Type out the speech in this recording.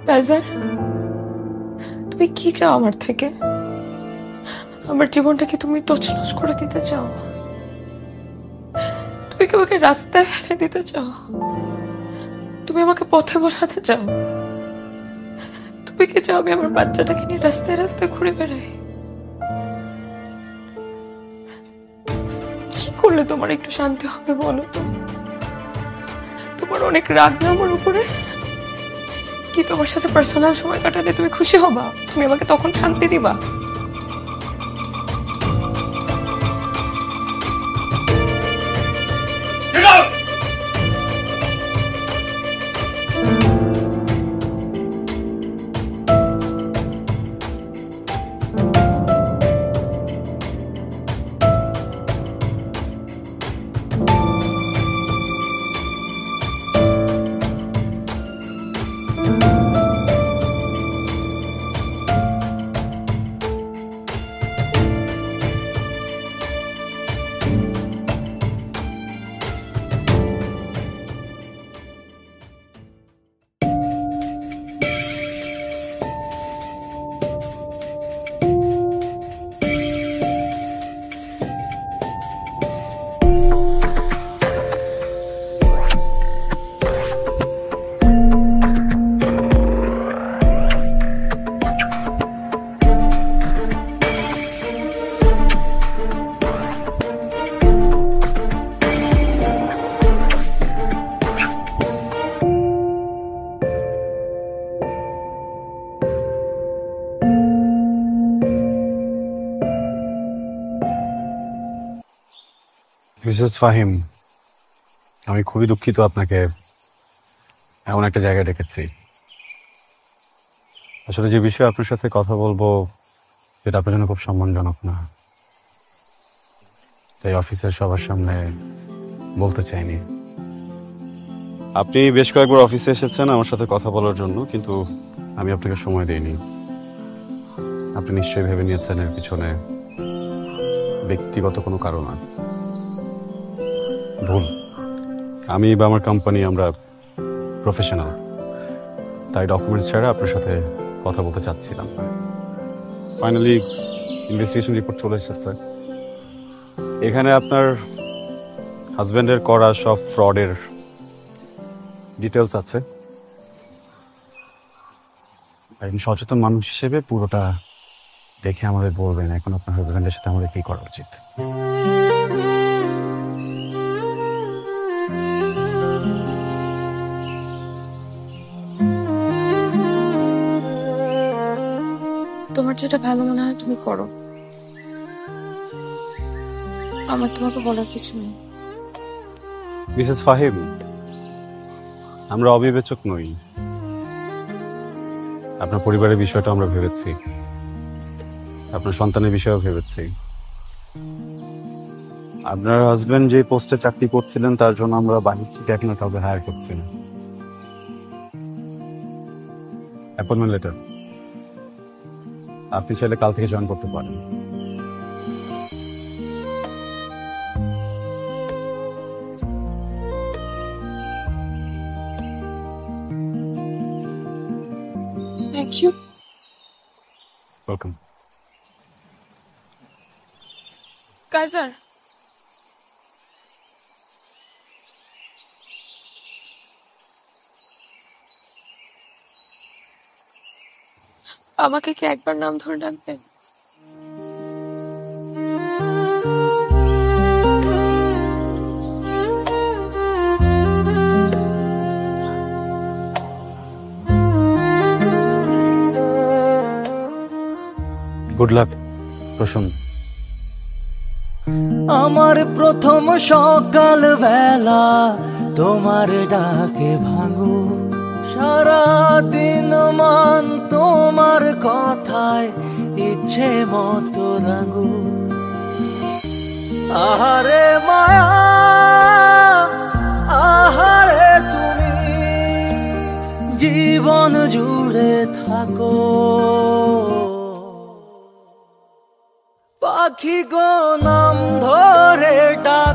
Kaiser, তুমি কি চাও আমার থেকে? আমার জীবনটাকে তুমি তছনছ করে দিতে চাও? তুমি কি আমাকে রাস্তায় ফেলে দিতে চাও? তুমি আমাকে পথে বসাতে চাও? তুমি কি চাও আমি আমার বাচ্চাটাকে নিয়ে রাস্তায় রাস্তায় ঘুরে বেড়াই? কি করলে তোমার একটু শান্তি হবে বলো তো? তোমার অনেক রাগ না আমার উপরে? কি তোমার সাথে পার্সোনাল সময় কাটালে তুমি খুশি হবা? তুমি আমাকে তখন শান্তি দিবা? মিসেস ফাহিম, আমি খুবই দুঃখিত আপনাকে এমন একটা জায়গায় ডেকেছি। আসলে যে বিষয়ে আপনার সাথে কথা বলবো সেটা আপনার জন্য খুব সম্মানজনক না, তাই অফিসের সবার সামনে বলতে চাইনি। আপনি বেশ কয়েকবার অফিসে এসেছেন আমার সাথে কথা বলার জন্য, কিন্তু আমি আপনাকে সময় দিইনি। আপনি নিশ্চয়ই ভেবে নিয়েছেন এর পিছনে ব্যক্তিগত কোনো কারণ আছে। ভুল। আমি বা আমার কোম্পানি আমরা প্রফেশনাল, তাই ডকুমেন্টস ছাড়া আপনার সাথে কথা বলতে চাচ্ছিলাম। ফাইনালি ইনভেস্টিগেশন রিপোর্ট চলে এসেছে। এখানে আপনার হাজব্যান্ডের করা সব ফ্রডের ডিটেলস আছে। একজন সচেতন মানুষ হিসেবে পুরোটা দেখে আমাদের বলবেন এখন আপনার হাজব্যান্ডের সাথে আমাদের কি করা উচিত। তোমার যেটা ভালো মনে হয় তুমি করো, আমার তোমাকে বলার কিছু নেই। মিসেস ফাহিম, আমরা অবিবেচক নই। আপনার পরিবারের বিষয়টা আমরা ভেবেছি, আপনার সন্তানের বিষয়েও ভেবেছি। আপনার হাজবেন্ড যে পোস্টে চাকরি করছিলেন তার জন্য আমরা বাহির থেকে এখন কাউকে হায়ার করছি না। অ্যাপয়েন্টমেন্ট লেটার আপনি চাইলে কাল থেকে জয়েন করতে পারেন। Thank you. ওয়েলকাম। কাইজার, আমাকে কি একবার নাম ধরে ডাকবেন? Good luck Prasun. আমার প্রথম সকাল বেলা তোমার ডাকে ভাঙু, সারা দিন মান তোমার কথায় ইচ্ছে মতো রাঙু। আহারে মায়া, আহারে তুমি জীবন জুড়ে থাকো। পাখি গো নাম ধরে ডাক